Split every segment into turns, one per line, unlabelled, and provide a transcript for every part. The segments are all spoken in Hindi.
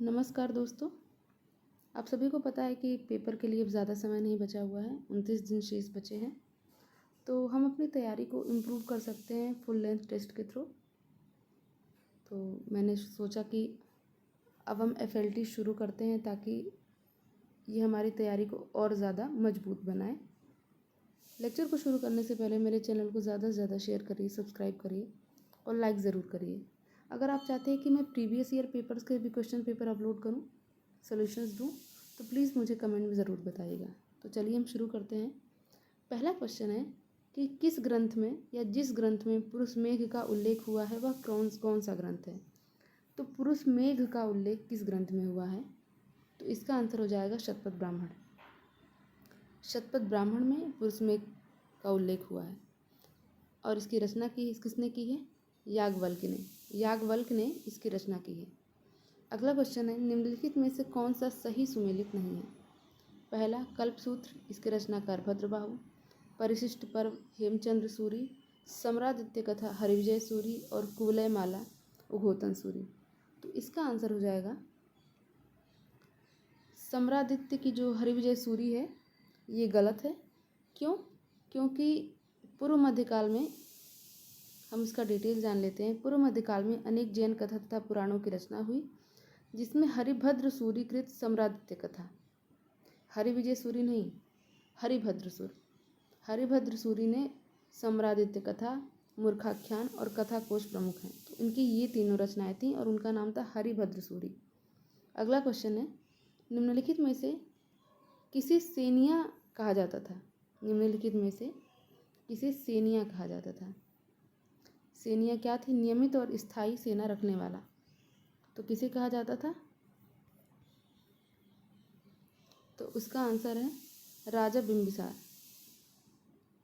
नमस्कार दोस्तों। आप सभी को पता है कि पेपर के लिए अब ज़्यादा समय नहीं बचा हुआ है, 29 दिन शेष बचे हैं। तो हम अपनी तैयारी को इम्प्रूव कर सकते हैं फुल लेंथ टेस्ट के थ्रू। तो मैंने सोचा कि अब हम FLT शुरू करते हैं ताकि ये हमारी तैयारी को और ज़्यादा मजबूत बनाए। लेक्चर को शुरू करने से पहले मेरे चैनल को ज़्यादा से ज़्यादा शेयर करिए, सब्सक्राइब करिए और लाइक ज़रूर करिए। अगर आप चाहते हैं कि मैं प्रीवियस ईयर पेपर्स के भी क्वेश्चन पेपर अपलोड करूं, सॉल्यूशंस दूं, तो प्लीज़ मुझे कमेंट में ज़रूर बताइएगा। तो चलिए हम शुरू करते हैं। पहला क्वेश्चन है कि किस ग्रंथ में या जिस ग्रंथ में पुरुष मेघ का उल्लेख हुआ है वह कौन सा ग्रंथ है। तो पुरुष मेघ का उल्लेख किस ग्रंथ में हुआ है? तो इसका आंसर हो जाएगा शतपथ ब्राह्मण। शतपथ ब्राह्मण में पुरुष मेघ का उल्लेख हुआ है और इसकी रचना किसने की है? याज्ञवल्क्य ने इसकी रचना की है। अगला क्वेश्चन है, निम्नलिखित में से कौन सा सही सुमेलित नहीं है? पहला कल्पसूत्र, इसके रचनाकार भद्रबाहु। परिशिष्ट पर्व हेमचंद्र सूरी। सम्रादित्य कथा हरिविजय सूरी और कुवलय माला उद्घोतन सूरी। तो इसका आंसर हो जाएगा सम्रादित्य की जो हरिविजय सूरी है ये गलत है। क्यों? क्योंकि पूर्व मध्यकाल में, हम इसका डिटेल जान लेते हैं। पूर्व मध्यकाल में अनेक जैन कथा तथा पुराणों की रचना हुई जिसमें हरिभद्र सूरी कृत सम्रादित्य कथा, हरिविजय सूरी नहीं, हरिभद्र सूरी ने सम्रादित्य कथा, मूर्खाख्यान और कथा कोश प्रमुख हैं। तो इनकी ये तीनों रचनाएं थीं और उनका नाम था हरिभद्र सूरी। अगला क्वेश्चन है, निम्नलिखित में से किसे सेनिया कहा जाता था? निम्नलिखित में से किसे सेनिया कहा जाता था? सेनिया क्या थी? नियमित और स्थायी सेना रखने वाला। तो किसे कहा जाता था? तो उसका आंसर है राजा बिंबिसार।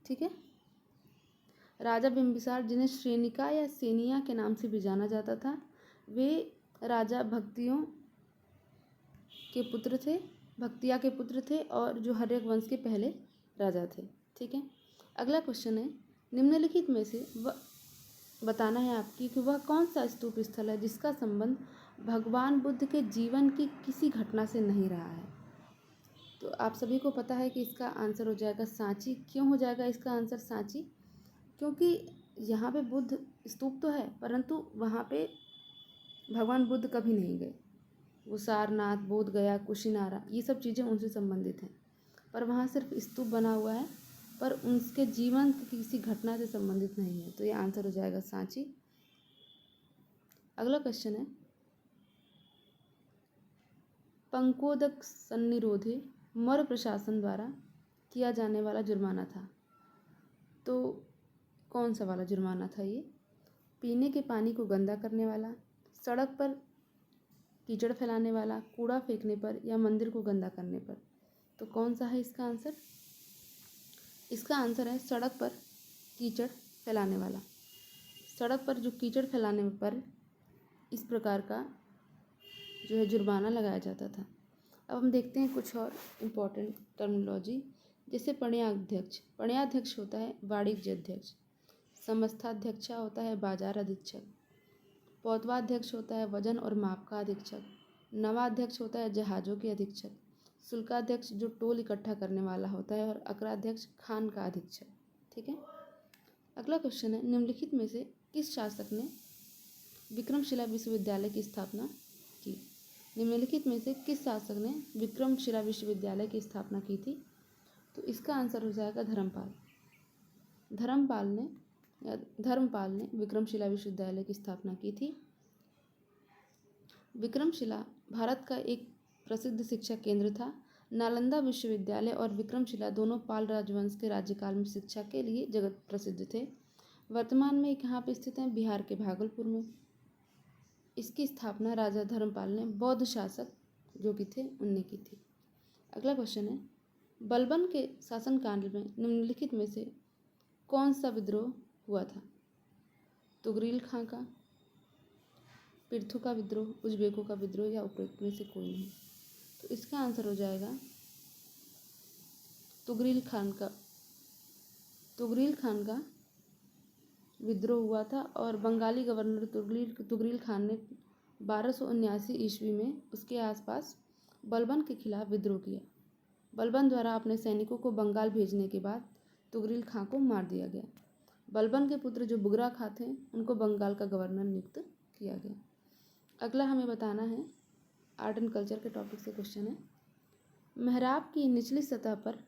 ठीक है, राजा बिंबिसार, जिन्हें श्रेनिका या सेनिया के नाम से भी जाना जाता था, वे राजा भक्तिया के पुत्र थे और जो हर्यक वंश के पहले राजा थे। ठीक है, अगला क्वेश्चन है, निम्नलिखित में से बताना है आपकी कि वह कौन सा स्तूप स्थल है जिसका संबंध भगवान बुद्ध के जीवन की किसी घटना से नहीं रहा है। तो आप सभी को पता है कि इसका आंसर हो जाएगा सांची। क्यों हो जाएगा इसका आंसर सांची? क्योंकि यहाँ पे बुद्ध स्तूप तो है परंतु वहाँ पे भगवान बुद्ध कभी नहीं गए। वो सारनाथ, बोध गया, कुशीनारा, ये सब चीज़ें उनसे संबंधित हैं, पर वहाँ सिर्फ स्तूप बना हुआ है, पर उनके जीवन की किसी घटना से संबंधित नहीं है। तो ये आंसर हो जाएगा सांची। अगला क्वेश्चन है, पंकोदक सन्निरोधे मौर्य प्रशासन द्वारा किया जाने वाला जुर्माना था। तो कौन सा वाला जुर्माना था ये? पीने के पानी को गंदा करने वाला, सड़क पर कीचड़ फैलाने वाला, कूड़ा फेंकने पर या मंदिर को गंदा करने पर। तो कौन सा है इसका आंसर? इसका आंसर है सड़क पर कीचड़ फैलाने वाला। सड़क पर जो कीचड़ फैलाने पर इस प्रकार का जो है जुर्माना लगाया जाता था। अब हम देखते हैं कुछ और इम्पोर्टेंट टर्मिनोलॉजी, जैसे पणयाध्यक्ष। पणयाध्यक्ष होता है वाणिज्य अध्यक्ष, समस्थाध्यक्ष होता है बाजार अधीक्षक, पौतवाध्यक्ष होता है वजन और माप का अधीक्षक, नवाध्यक्ष होता है जहाज़ों के अधीक्षक, शुल्काध्यक्ष जो टोल इकट्ठा करने वाला होता है, और अक्राध्यक्ष खान का अधीक्षक। ठीक है, अगला क्वेश्चन है, निम्नलिखित में से किस शासक ने विक्रमशिला विश्वविद्यालय की स्थापना की? निम्नलिखित में से किस शासक ने विक्रमशिला विश्वविद्यालय की स्थापना की थी? तो इसका आंसर हो जाएगा धर्मपाल। धर्मपाल ने विक्रमशिला विश्वविद्यालय की स्थापना की थी। विक्रमशिला भारत का एक प्रसिद्ध शिक्षा केंद्र था। नालंदा विश्वविद्यालय और विक्रमशिला दोनों पाल राजवंश के राज्यकाल में शिक्षा के लिए जगत प्रसिद्ध थे। वर्तमान में कहाँ पे स्थित हैं? बिहार के भागलपुर में। इसकी स्थापना राजा धर्मपाल ने, बौद्ध शासक जो कि थे, उनने की थी। अगला क्वेश्चन है, बलबन के शासनकाल में निम्नलिखित में से कौन सा विद्रोह हुआ था? तुगरील खां का, पिर्थु का विद्रोह, उज्बेकों का विद्रोह, या उपरोक्त में से कोई नहीं। तो इसका आंसर हो जाएगा तुगरील खान का विद्रोह हुआ था और बंगाली गवर्नर तुगरील खान ने 1279 ईस्वी में उसके आसपास बलबन के खिलाफ विद्रोह किया। बलबन द्वारा अपने सैनिकों को बंगाल भेजने के बाद तुगरिल खां को मार दिया गया। बलबन के पुत्र जो बुगरा खां थे उनको बंगाल का गवर्नर नियुक्त किया गया। अगला हमें बताना है, आर्ट एंड कल्चर के टॉपिक से क्वेश्चन है, मेहराब की निचली सतह पर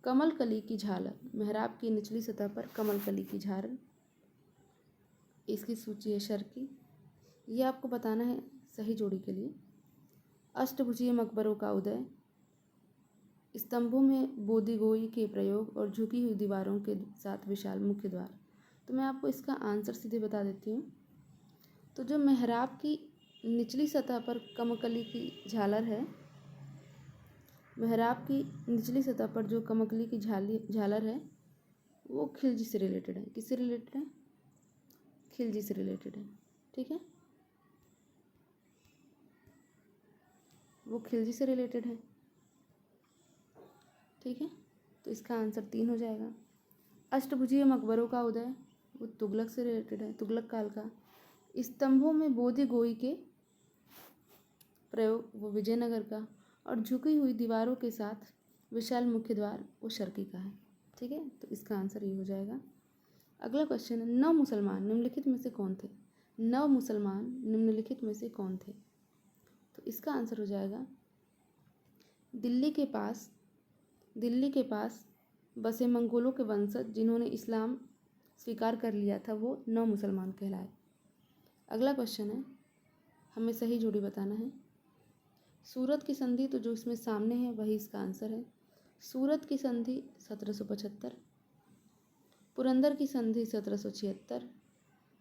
कमल कली की झालर। मेहराब की निचली सतह पर कमल कली की झालर, इसकी सूची है शर की। ये आपको बताना है सही जोड़ी के लिए। अष्टभुजीय मकबरों का उदय, स्तंभों में बोदिगोई के प्रयोग और झुकी हुई दीवारों के साथ विशाल मुख्य द्वार। तो मैं आपको इसका आंसर सीधे बता देती हूँ। तो जो मेहराब की निचली सतह पर कमकली की झालर है, मेहराब की निचली सतह पर जो कमकली की झालर है वो खिलजी से रिलेटेड है। किससे रिलेटेड है? खिलजी से रिलेटेड है। ठीक है, वो खिलजी से रिलेटेड है। ठीक है, तो इसका आंसर 3 हो जाएगा। अष्टभुजीय मकबरों का उदय, वो तुगलक से रिलेटेड है, तुगलक काल का। स्तंभों में बोधि गोई के प्रयोग, वो विजयनगर का। और झुकी हुई दीवारों के साथ विशाल मुख्य द्वार, वो शर्की का है। ठीक है, तो इसका आंसर ये हो जाएगा। अगला क्वेश्चन है, नव मुसलमान निम्नलिखित में से कौन थे? नव मुसलमान निम्नलिखित में से कौन थे? तो इसका आंसर हो जाएगा, दिल्ली के पास बसे मंगोलों के वंशज जिन्होंने इस्लाम स्वीकार कर लिया था, वो नव मुसलमान कहलाए। अगला क्वेश्चन है, हमें सही जोड़ी बताना है। सूरत की संधि, तो जो इसमें सामने है वही इसका आंसर है। सूरत की संधि 1775, पुरंदर की संधि 1776,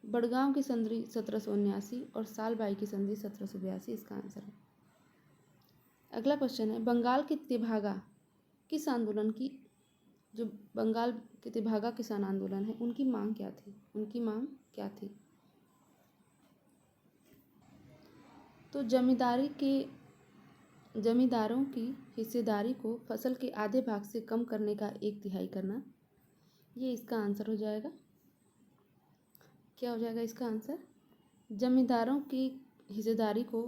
बड़गांव की संधि 1779 और सालबाई की संधि 1782 इसका आंसर है। अगला क्वेश्चन है, बंगाल के तेभागा किस आंदोलन की, जो बंगाल के तेभागा किसान आंदोलन है, उनकी मांग क्या थी? उनकी मांग क्या थी? तो जमींदारों की हिस्सेदारी को फसल के आधे भाग से कम करने का 1/3 करना, ये इसका आंसर हो जाएगा। क्या हो जाएगा इसका आंसर? जमींदारों की हिस्सेदारी को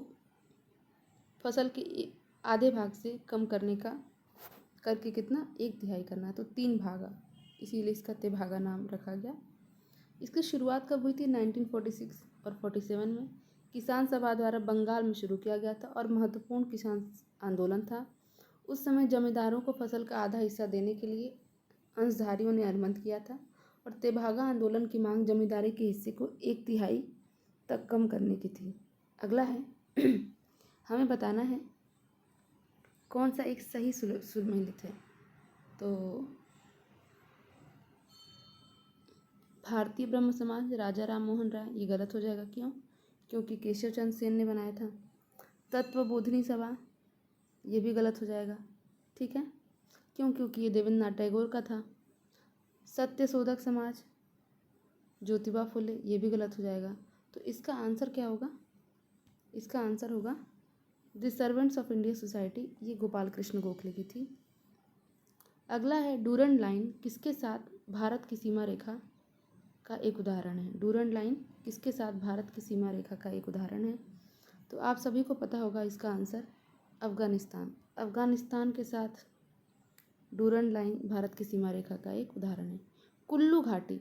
फसल के आधे भाग से कम करने का करके कितना? 1/3 करना है, तो 3 भागा, इसीलिए इसका तेभागा नाम रखा गया। इसकी शुरुआत कब हुई थी? 1946 और 47 में किसान सभा द्वारा बंगाल में शुरू किया गया था और महत्वपूर्ण किसान आंदोलन था। उस समय जमींदारों को फसल का आधा हिस्सा देने के लिए अंशधारियों ने अनुबंध किया था और तेभागा आंदोलन की मांग जमींदारी के हिस्से को 1/3 तक कम करने की थी। अगला है हमें बताना है कौन सा एक सही सुमेलित है। तो भारतीय ब्रह्म समाज, राजा राम मोहन राय, ये गलत हो जाएगा। क्यों? क्योंकि केशव चंद्र सेन ने बनाया था। तत्वबोधिनी सभा, ये भी गलत हो जाएगा। ठीक है, क्यों? क्योंकि ये देवेंद्रनाथ टैगोर का था। सत्यशोधक समाज, ज्योतिबा फुले, ये भी गलत हो जाएगा। तो इसका आंसर क्या होगा? इसका आंसर होगा the servants of India society, ये गोपाल कृष्ण गोखले की थी। अगला है, डूरंड लाइन किसके साथ भारत की सीमा रेखा का एक उदाहरण है? डूरंड लाइन किसके साथ भारत की सीमा रेखा का एक उदाहरण है? तो आप सभी को पता होगा इसका आंसर, अफगानिस्तान। अफगानिस्तान के साथ डूरंड लाइन भारत की सीमा रेखा का एक उदाहरण है। कुल्लू घाटी,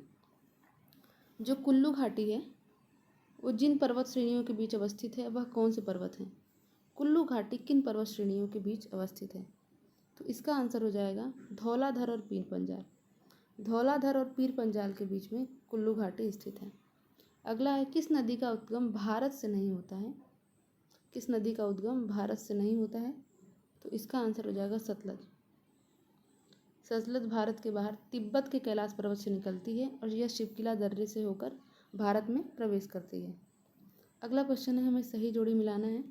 जो कुल्लू घाटी है वो जिन पर्वत श्रेणियों के बीच अवस्थित है, वह कौन से पर्वत हैं? कुल्लू घाटी किन पर्वत श्रेणियों के बीच अवस्थित है? तो इसका आंसर हो जाएगा धौलाधर और पीर पंजाल। धौलाधर और पीर पंजाल के बीच में कुल्लू घाटी स्थित है। अगला है, किस नदी का उद्गम भारत से नहीं होता है? किस नदी का उद्गम भारत से नहीं होता है? तो इसका आंसर हो जाएगा सतलज। सतलज भारत के बाहर तिब्बत के कैलाश पर्वत से निकलती है और यह शिवकिला दर्रे से होकर भारत में प्रवेश करती है। अगला क्वेश्चन है, हमें सही जोड़ी मिलाना है।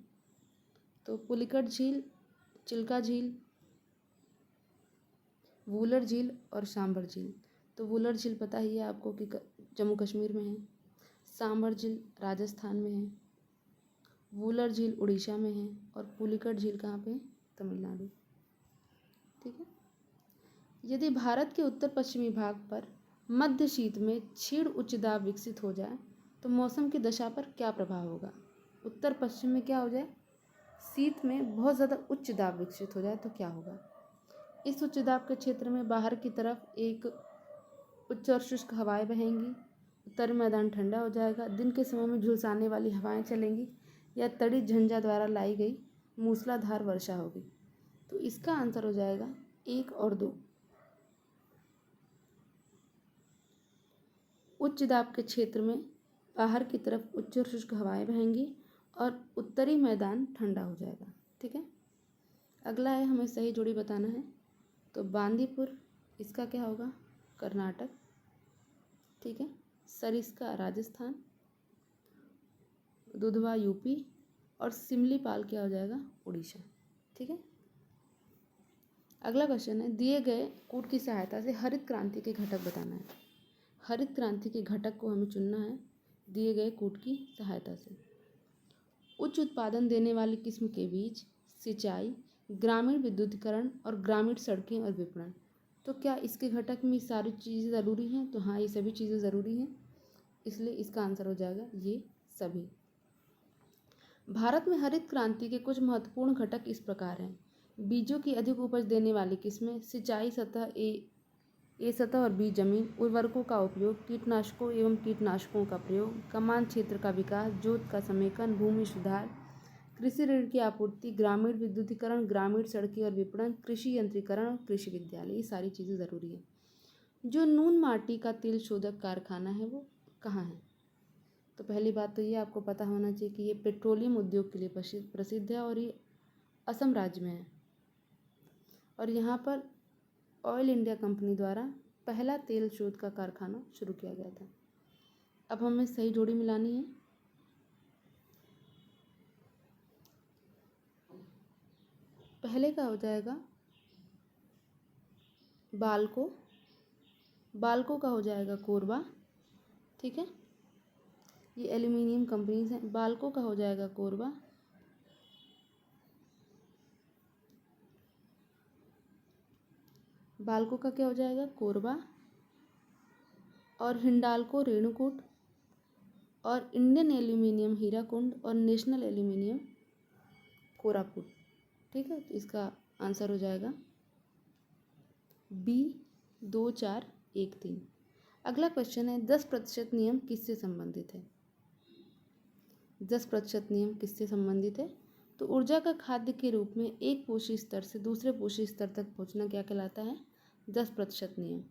तो पुलिकट झील, चिल्का झील, वूलर झील और सांभर झील। तो वूलर झील पता ही है आपको कि जम्मू कश्मीर में है। सांभर झील राजस्थान में है। वूलर झील उड़ीसा में है और पुलिकट झील कहाँ पे है? तमिलनाडु। ठीक है, यदि भारत के उत्तर पश्चिमी भाग पर मध्य शीत में क्षीण उच्च दाब विकसित हो जाए तो मौसम की दशा पर क्या प्रभाव होगा? उत्तर पश्चिम में क्या हो जाए, शीत में बहुत ज़्यादा उच्च दाब विकसित हो जाए तो क्या होगा। इस उच्च दाब के क्षेत्र में बाहर की तरफ एक उच्च और शुष्क हवाएं बहेंगी, उत्तरी मैदान ठंडा हो जाएगा, दिन के समय में झुलसाने वाली हवाएं चलेंगी या तड़ी झंझा द्वारा लाई गई मूसलाधार वर्षा होगी। तो इसका आंसर हो जाएगा 1 और 2। उच्च दाब के क्षेत्र में बाहर की तरफ उच्च और शुष्क हवाएं बहेंगी और उत्तरी मैदान ठंडा हो जाएगा। ठीक है, अगला है हमें सही जोड़ी बताना है। तो बांदीपुर इसका क्या होगा, कर्नाटक। ठीक है, सरिस्का राजस्थान, दुधवा यूपी और सिमलीपाल क्या हो जाएगा, उड़ीसा। ठीक है, अगला क्वेश्चन है, दिए गए कूट की सहायता से हरित क्रांति के घटक बताना है। हरित क्रांति के घटक को हमें चुनना है दिए गए कूट की सहायता से। उच्च उत्पादन देने वाली किस्म के बीज, सिंचाई, ग्रामीण विद्युतीकरण और ग्रामीण सड़कें और विपणन। तो क्या इसके घटक में सारी चीज़ें ज़रूरी हैं, तो हाँ ये सभी चीज़ें ज़रूरी हैं, इसलिए इसका आंसर हो जाएगा ये सभी। भारत में हरित क्रांति के कुछ महत्वपूर्ण घटक इस प्रकार हैं। बीजों की अधिक उपज देने वाली किस्में, सिंचाई सतह ए सतह और बी जमीन, उर्वरकों का उपयोग, कीटनाशकों एवं कीटनाशकों का प्रयोग, कमान क्षेत्र का विकास, जोत का समेकन, भूमि सुधार, कृषि ऋण की आपूर्ति, ग्रामीण विद्युतीकरण, ग्रामीण सड़कें और विपणन, कृषि यंत्रीकरण, कृषि विद्यालय, ये सारी चीज़ें ज़रूरी है। जो नून माटी का तेल शोधक कारखाना है वो कहाँ है। तो पहली बात तो ये आपको पता होना चाहिए कि ये पेट्रोलियम उद्योग के लिए प्रसिद्ध है और ये असम राज्य में है और यहाँ पर ऑयल इंडिया कंपनी द्वारा पहला तेल शोध का कारखाना शुरू किया गया था। अब हमें सही जोड़ी मिलानी है। पहले का हो जाएगा बाल्को का हो जाएगा कोरबा। ठीक है, ये एल्यूमिनियम कंपनीज हैं। बाल्को का हो जाएगा कोरबा, बाल्को का क्या हो जाएगा, कोरबा, और हिंडाल्को रेणुकूट, और इंडियन एल्यूमिनियम हीराकुंड और नेशनल एल्यूमिनियम कोरापुट। ठीक है, तो इसका आंसर हो जाएगा बी 2413। अगला क्वेश्चन है 10% नियम किससे संबंधित है। 10% नियम किससे संबंधित है। तो ऊर्जा का खाद्य के रूप में एक पोषी स्तर से दूसरे पोषी स्तर तक पहुंचना क्या कहलाता है, 10% नियम।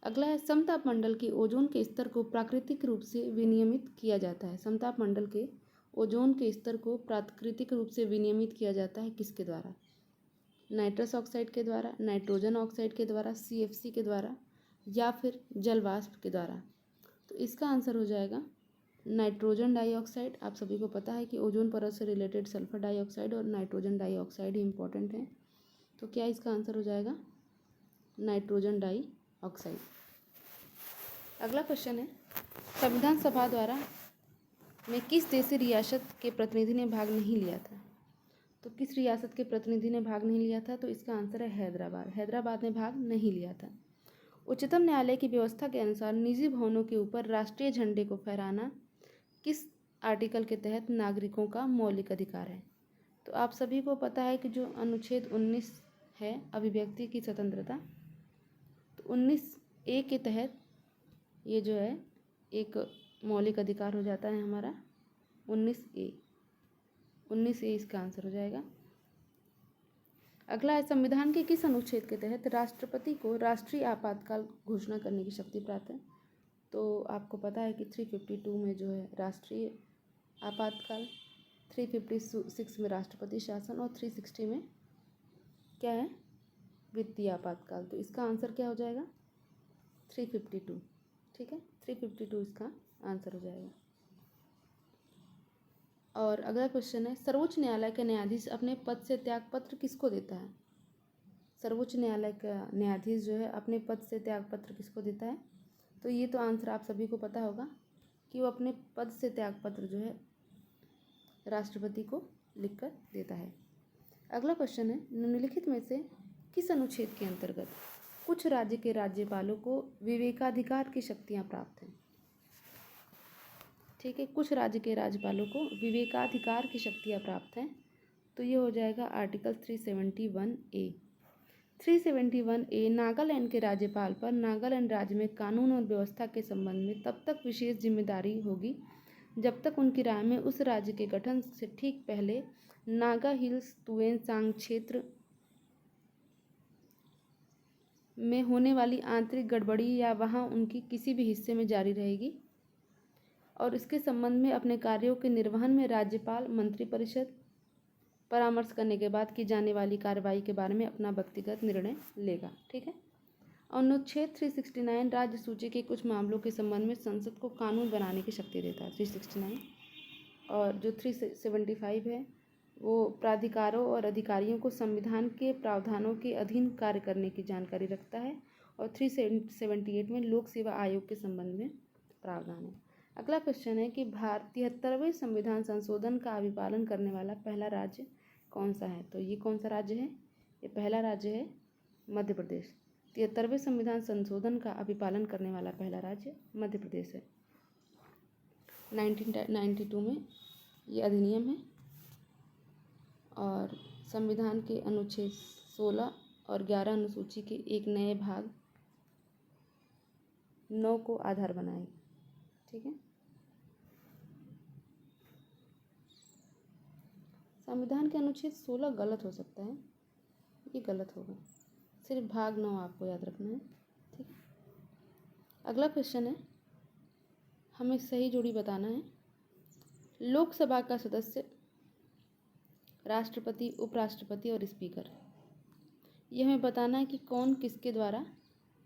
अगला है समताप मंडल के ओजोन के स्तर को प्राकृतिक रूप से विनियमित किया जाता है। समताप मंडल के ओजोन के स्तर को प्राकृतिक रूप से विनियमित किया जाता है किसके द्वारा, नाइट्रस ऑक्साइड के द्वारा, नाइट्रोजन ऑक्साइड के द्वारा, CFC के द्वारा या फिर जल वाष्प के द्वारा। तो इसका आंसर हो जाएगा नाइट्रोजन डाइऑक्साइड। आप सभी को पता है कि ओजोन परत से रिलेटेड सल्फर डाइऑक्साइड और नाइट्रोजन डाइऑक्साइड ही इंपॉर्टेंट है। तो क्या इसका आंसर हो जाएगा नाइट्रोजन डाइऑक्साइड। अगला क्वेश्चन है संविधान सभा द्वारा में किस देशी रियासत के प्रतिनिधि ने भाग नहीं लिया था। तो किस रियासत के प्रतिनिधि ने भाग नहीं लिया था, तो इसका आंसर है हैदराबाद। हैदराबाद ने भाग नहीं लिया था। उच्चतम न्यायालय की व्यवस्था के अनुसार निजी भवनों के ऊपर राष्ट्रीय झंडे को फहराना किस आर्टिकल के तहत नागरिकों का मौलिक अधिकार है। तो आप सभी को पता है कि जो अनुच्छेद 19 है अभिव्यक्ति की स्वतंत्रता, तो 19A के तहत ये जो है एक मौलिक अधिकार हो जाता है हमारा 19A इसका आंसर हो जाएगा। अगला है संविधान के किस अनुच्छेद के तहत राष्ट्रपति को राष्ट्रीय आपातकाल घोषणा करने की शक्ति प्राप्त है। तो आपको पता है कि 352 में जो है राष्ट्रीय आपातकाल, 356 में राष्ट्रपति शासन और 360 में क्या है, वित्तीय आपातकाल। तो इसका आंसर क्या हो जाएगा 352। ठीक है, 352 इसका आंसर हो जाएगा। और अगला क्वेश्चन है सर्वोच्च न्यायालय का न्यायाधीश अपने पद से त्यागपत्र किसको देता है। सर्वोच्च न्यायालय का न्यायाधीश जो है अपने पद से त्यागपत्र किसको देता है। तो ये तो आंसर आप सभी को पता होगा कि वो अपने पद से त्यागपत्र जो है राष्ट्रपति को लिखकर देता है। अगला क्वेश्चन है निम्नलिखित में से किस अनुच्छेद के अंतर्गत कुछ राज्य के राज्यपालों को विवेकाधिकार की शक्तियाँ प्राप्त हैं। ठीक है। कुछ राज्य के राज्यपालों को विवेकाधिकार की शक्तियाँ प्राप्त हैं, तो ये हो जाएगा आर्टिकल 371A। 371A नागालैंड के राज्यपाल पर नागालैंड राज्य में कानून और व्यवस्था के संबंध में तब तक विशेष जिम्मेदारी होगी जब तक उनकी राय में उस राज्य के गठन से ठीक पहले नागा हिल्स तुएनसांग क्षेत्र में होने वाली आंतरिक गड़बड़ी या वहां उनकी किसी भी हिस्से में जारी रहेगी, और इसके संबंध में अपने कार्यों के निर्वहन में राज्यपाल मंत्रिपरिषद परामर्श करने के बाद की जाने वाली कार्रवाई के बारे में अपना व्यक्तिगत निर्णय लेगा। ठीक है। अनुच्छेद 369 राज्य सूची के कुछ मामलों के संबंध में संसद को कानून बनाने की शक्ति देता है, 369। और जो 375 है वो प्राधिकारों और अधिकारियों को संविधान के प्रावधानों के अधीन कार्य करने की जानकारी रखता है। और 378 में लोक सेवा आयोग के संबंध में प्रावधान है। अगला क्वेश्चन है कि 73वें संविधान संशोधन का अभिपालन करने वाला पहला राज्य कौन सा है? तो ये कौन सा राज्य है? ये पहला राज्य है मध्य प्रदेश। 73वें संविधान संशोधन का अभिपालन करने वाला पहला राज्य मध्य प्रदेश है। 1992 में ये अधिनियम है और संविधान के अनुच्छेद 16 और 11 अनुसूची के एक नए भाग 9 को आधार बनाएगी। ठीक है। संविधान के अनुच्छेद 16 गलत हो सकता है, ये गलत होगा, सिर्फ भाग 9 आपको याद रखना है। ठीक है। अगला क्वेश्चन है, हमें सही जोड़ी बताना है। लोकसभा का सदस्य, राष्ट्रपति, उपराष्ट्रपति और स्पीकर, ये हमें बताना है कि कौन किसके द्वारा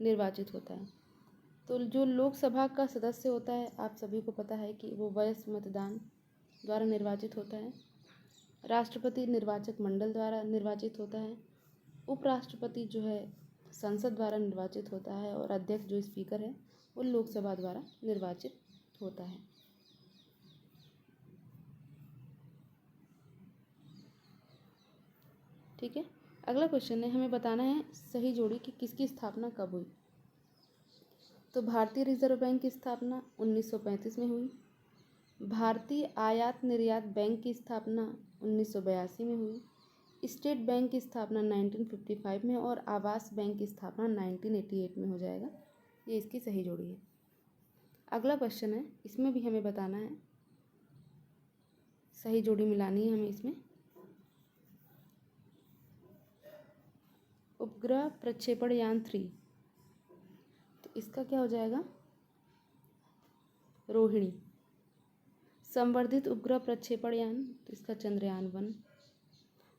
निर्वाचित होता है। तो जो लोकसभा का सदस्य होता है, आप सभी को पता है कि वो वयस्क मतदान द्वारा निर्वाचित होता है। राष्ट्रपति निर्वाचक मंडल द्वारा निर्वाचित होता है। उपराष्ट्रपति जो है संसद द्वारा निर्वाचित होता है और अध्यक्ष जो स्पीकर है वो लोकसभा द्वारा निर्वाचित होता है। ठीक है। अगला क्वेश्चन है, हमें बताना है सही जोड़ी कि किसकी स्थापना कब हुई। तो भारतीय रिजर्व बैंक की स्थापना 1935 में हुई। भारतीय आयात निर्यात बैंक की स्थापना 1982 में हुई। स्टेट बैंक की स्थापना 1955 में और आवास बैंक की स्थापना 1988 में हो जाएगा। ये इसकी सही जोड़ी है। अगला क्वेश्चन है, इसमें भी हमें बताना है, सही जोड़ी मिलानी है हमें इसमें। उपग्रह प्रक्षेपण यान 3, तो इसका क्या हो जाएगा? रोहिणी। संवर्धित उपग्रह प्रक्षेपण यान, तो इसका चंद्रयान 1।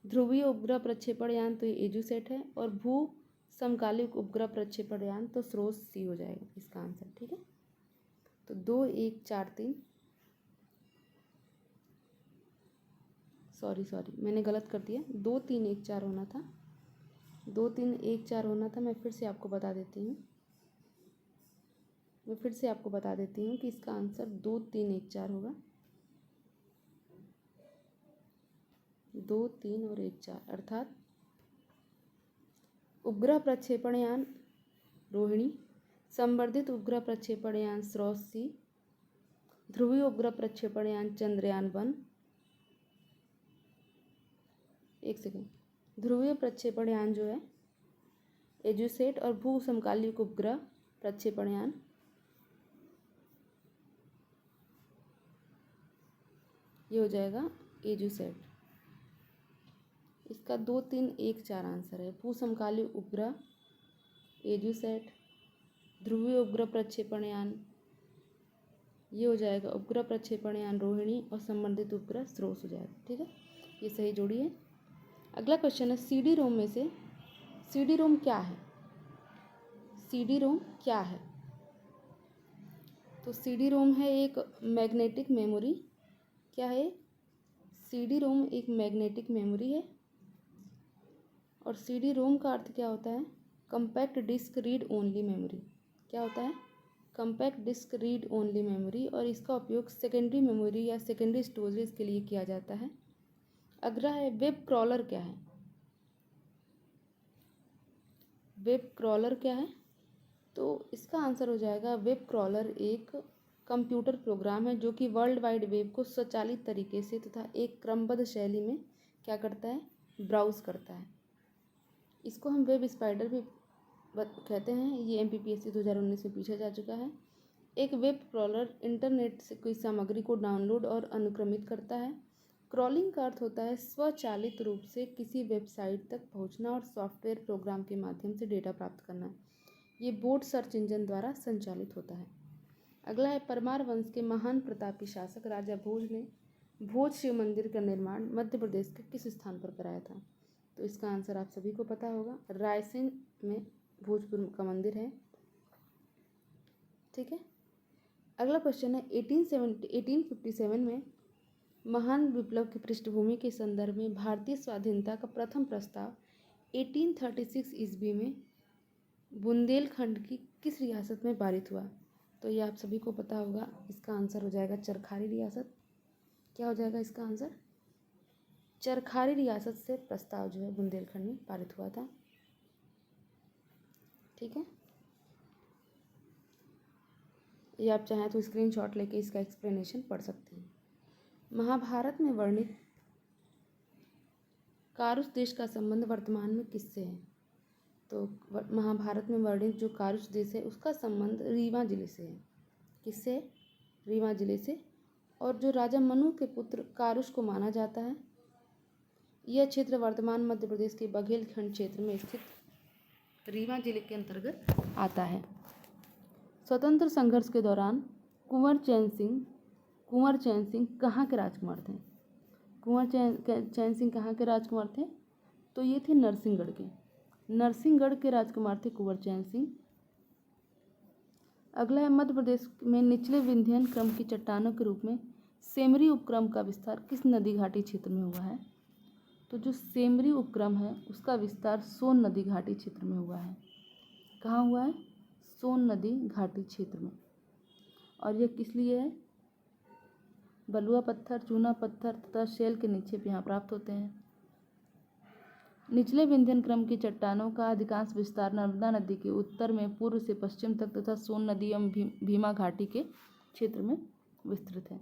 ध्रुवीय उपग्रह प्रक्षेपण यान, तो ये एजुसेट है। और भू समकालिक उपग्रह प्रक्षेपण यान, तो स्रोत सी हो जाएगा इसका आंसर। ठीक है। तो 2 1 4 3, सॉरी मैंने गलत कर दिया, 2 3 1 4 होना था, 2 3 1 4 होना था। मैं फिर से आपको बता देती हूँ कि इसका आंसर 2 3 1 4 होगा। 2 3 और 1 4 अर्थात उपग्रह प्रक्षेपण यान रोहिणी, संवर्धित उपग्रह प्रक्षेपण यान स्रोत सी, ध्रुवीय उपग्रह प्रक्षेपण यान चंद्रयान 1। एक सेकेंड, ध्रुवीय प्रक्षेपण यान जो है एजुसेट और भू समकालिक उपग्रह प्रक्षेपण यान ये हो जाएगा एजुसेट। इसका 2 3 1 4 आंसर है। भू समकालिक उपग्रह एजुसेट, ध्रुवीय उपग्रह प्रक्षेपण यान ये हो जाएगा उपग्रह प्रक्षेपण यान रोहिणी, और संबंधित उपग्रह स्रोत हो जाएगा। ठीक है। ये सही जोड़ी है। अगला क्वेश्चन है, सीडी रोम में से सीडी रोम क्या है? सीडी रोम क्या है? तो सीडी रोम है एक मैग्नेटिक मेमोरी। क्या है? सीडी रोम एक मैग्नेटिक मेमोरी है। और सीडी रोम का अर्थ क्या होता है? Compact disc read only memory. क्या होता है? Compact disc read only memory. और इसका उपयोग सेकेंडरी मेमोरी या सेकेंडरी स्टोरेज के लिए किया जाता है। अगला है, वेब क्रॉलर क्या है? वेब क्रॉलर क्या है? तो इसका आंसर हो जाएगा, वेब क्रॉलर एक कंप्यूटर प्रोग्राम है जो कि वर्ल्ड वाइड वेब को स्वचालित तरीके से तथा एक क्रमबद्ध शैली में क्या करता है, ब्राउज़ करता है। इसको हम वेब स्पाइडर भी कहते हैं। ये MPPSC 2019 में पूछा जा चुका है। एक वेब क्रॉलर इंटरनेट से कोई सामग्री को डाउनलोड और अनुक्रमित करता है। क्रॉलिंग का अर्थ होता है स्वचालित रूप से किसी वेबसाइट तक पहुंचना और सॉफ्टवेयर प्रोग्राम के माध्यम से डेटा प्राप्त करना। ये बोट सर्च इंजन द्वारा संचालित होता है। अगला है, परमार वंश के महान प्रतापी शासक राजा भोज ने भोज शिव मंदिर का निर्माण मध्य प्रदेश के किस स्थान पर कराया था? तो इसका आंसर आप सभी को पता होगा, रायसेन में भोजपुर का मंदिर है। ठीक है। अगला क्वेश्चन है, 1857 में महान विप्लव की पृष्ठभूमि के संदर्भ में भारतीय स्वाधीनता का प्रथम प्रस्ताव 1836 ईस्वी में बुंदेलखंड की किस रियासत में पारित हुआ? तो ये आप सभी को पता होगा। इसका आंसर हो जाएगा चरखारी रियासत। क्या हो जाएगा इसका आंसर? चरखारी रियासत से प्रस्ताव जो है बुंदेलखंड में पारित हुआ था। ठीक है। ये आप चाहें तो स्क्रीनशॉट लेके इसका एक्सप्लेनेशन पढ़ सकते हैं। महाभारत में वर्णित कारुष देश का संबंध वर्तमान में किससे है? तो महाभारत में वर्णित जो कारुष देश है उसका संबंध रीवा जिले से है। किससे? रीवा जिले से। और जो राजा मनु के पुत्र कारुष को माना जाता है, यह क्षेत्र वर्तमान मध्य प्रदेश के बघेलखंड क्षेत्र में स्थित रीवा जिले के अंतर्गत आता है। स्वतंत्र संघर्ष के दौरान कुंवर चैन सिंह कहाँ के राजकुमार थे? कुंवर चैन सिंह कहाँ के राजकुमार थे? तो ये थे नरसिंहगढ़ के राजकुमार थे कुंवर चैन सिंह। अगला है, मध्य प्रदेश में निचले विंध्यन क्रम की चट्टानों के रूप में सेमरी उपक्रम का विस्तार किस नदी घाटी क्षेत्र में हुआ है? तो जो सेमरी उपक्रम है उसका विस्तार सोन नदी घाटी क्षेत्र में हुआ है। कहाँ हुआ है? सोन नदी घाटी क्षेत्र में। और यह किस लिए है? बलुआ पत्थर, चूना पत्थर तथा शेल के निक्षेप यहाँ प्राप्त होते हैं। निचले विंध्यन क्रम की चट्टानों का अधिकांश विस्तार नर्मदा नदी के उत्तर में पूर्व से पश्चिम तक तथा सोन नदी एवं भीमा घाटी के क्षेत्र में विस्तृत है।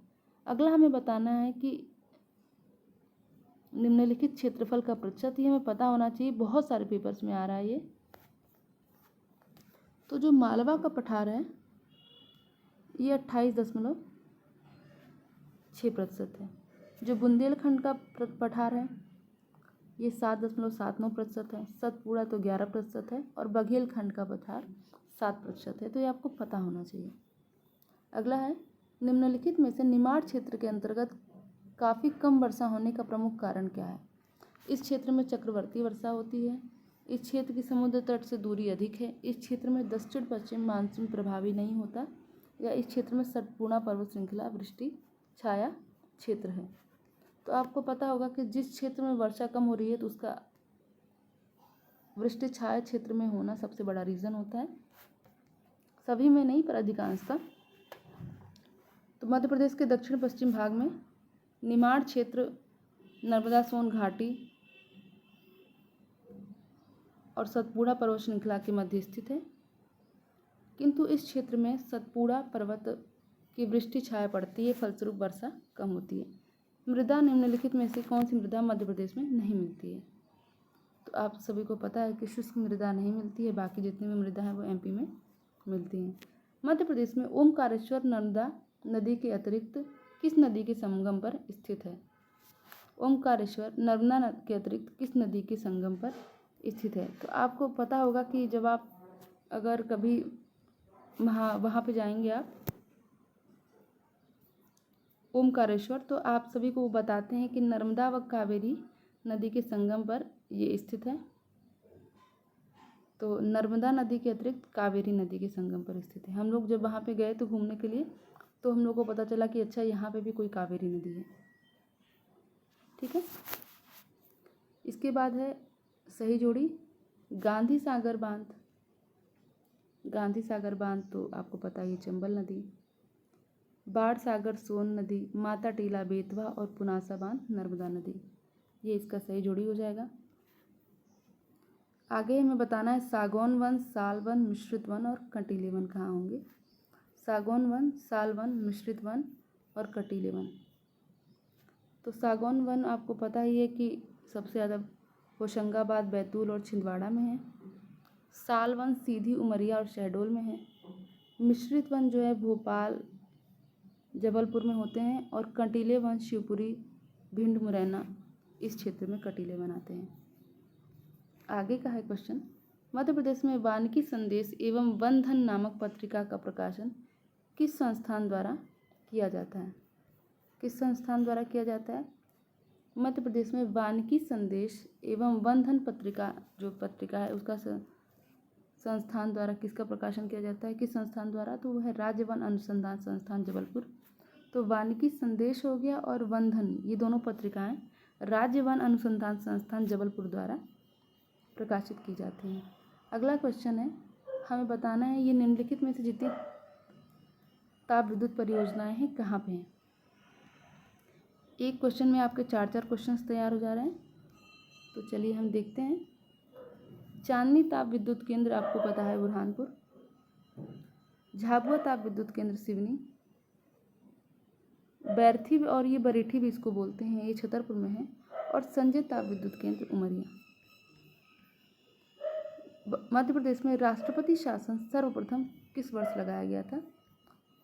अगला हमें बताना है कि निम्नलिखित क्षेत्रफल का प्रतिशत, ये हमें पता होना चाहिए, बहुत सारे पेपर्स में आ रहा है ये। तो जो मालवा का पठार है ये 28.6% है। जो बुंदेलखंड का पठार है ये 7.79% है। सतपुड़ा तो 11% है और बघेलखंड का पठार 7% है। तो ये आपको पता होना चाहिए। अगला है, निम्नलिखित में से निमाड़ क्षेत्र के अंतर्गत काफ़ी कम वर्षा होने का प्रमुख कारण क्या है? इस क्षेत्र में चक्रवर्ती वर्षा होती है। इस क्षेत्र की समुद्र तट से दूरी अधिक है। इस क्षेत्र में दक्षिण पश्चिम मानसून प्रभावी नहीं होता, या इस क्षेत्र में सतपुड़ा पर्वत श्रृंखला वृष्टि छाया क्षेत्र है। तो आपको पता होगा कि जिस क्षेत्र में वर्षा कम हो रही है तो उसका वृष्टि छाया क्षेत्र में होना सबसे बड़ा रीज़न होता है। सभी में नहीं पर अधिकांशतः। तो मध्य प्रदेश के दक्षिण पश्चिम भाग में निमाड़ क्षेत्र नर्मदा सोन घाटी और सतपुड़ा पर्वत श्रृंखला के मध्य स्थित है, किंतु इस क्षेत्र में सतपुड़ा पर्वत की वृष्टि छाया पड़ती है, फलस्वरूप वर्षा कम होती है। मृदा निम्नलिखित में से कौन सी मृदा मध्य प्रदेश में नहीं मिलती है? तो आप सभी को पता है कि शुष्क मृदा नहीं मिलती है, बाकी जितनी भी मृदा है वो MP में मिलती हैं। मध्य प्रदेश में ओमकारेश्वर नर्मदा नदी के अतिरिक्त किस नदी के संगम पर स्थित है? ओमकारेश्वर नर्मदा के अतिरिक्त किस नदी के संगम पर स्थित है? तो आपको पता होगा कि जब आप अगर कभी वहाँ पे जाएंगे आप ओमकारेश्वर, तो आप सभी को बताते हैं कि नर्मदा व कावेरी नदी के संगम पर ये स्थित है। तो नर्मदा नदी के अतिरिक्त कावेरी नदी के संगम पर स्थित है। हम लोग जब वहाँ पे गए तो घूमने के लिए, तो हम लोग को पता चला कि अच्छा यहाँ पे भी कोई कावेरी नदी है। ठीक है। इसके बाद है सही जोड़ी, गांधी सागर बांध। गांधी सागर बांध तो आपको पता ही, चंबल नदी। बाढ़ सागर सोन नदी, माता टीला बेतवा और पुनासा बांध नर्मदा नदी। ये इसका सही जोड़ी हो जाएगा। आगे हमें बताना है सागौन वन, साल वन, मिश्रित वन और कंटीले वन कहाँ होंगे। सागौन वन, साल वन, मिश्रित वन और कटीले वन। तो सागौन वन आपको पता ही है कि सबसे ज़्यादा होशंगाबाद, बैतूल और छिंदवाड़ा में है। साल वन सीधी उमरिया और शहडोल में है। मिश्रित वन जो है भोपाल, जबलपुर में होते हैं। और कटीले वन शिवपुरी, भिंड, मुरैना इस क्षेत्र में कटीले वन आते हैं। आगे का है क्वेश्चन, मध्य प्रदेश में वानिकी संदेश एवं वन धन नामक पत्रिका का प्रकाशन किस संस्थान द्वारा किया जाता है? किस संस्थान द्वारा किया जाता है? मध्य प्रदेश में वानिकी संदेश एवं वन धन पत्रिका जो पत्रिका है उसका संस्थान द्वारा किसका प्रकाशन किया जाता है? किस संस्थान द्वारा? तो वह है राज्य वन अनुसंधान संस्थान जबलपुर। तो वानिकी संदेश हो गया और वन धन, ये दोनों पत्रिकाएं राज्य वन अनुसंधान संस्थान जबलपुर द्वारा प्रकाशित की जाती हैं। अगला क्वेश्चन है, हमें बताना है ये निम्नलिखित में से जितनी ताप विद्युत परियोजनाएं हैं कहाँ पे हैं। एक क्वेश्चन में आपके 4 क्वेश्चंस तैयार हो जा रहे हैं। तो चलिए हम देखते हैं। चांदनी ताप विद्युत केंद्र आपको पता है बुरहानपुर, झाबुआ ताप विद्युत केंद्र सिवनी, बैरथी और ये बरेठी भी इसको बोलते हैं, ये छतरपुर में है। और संजय ताप विद्युत केंद्र उमरिया। मध्य प्रदेश में राष्ट्रपति शासन सर्वप्रथम किस वर्ष लगाया गया था?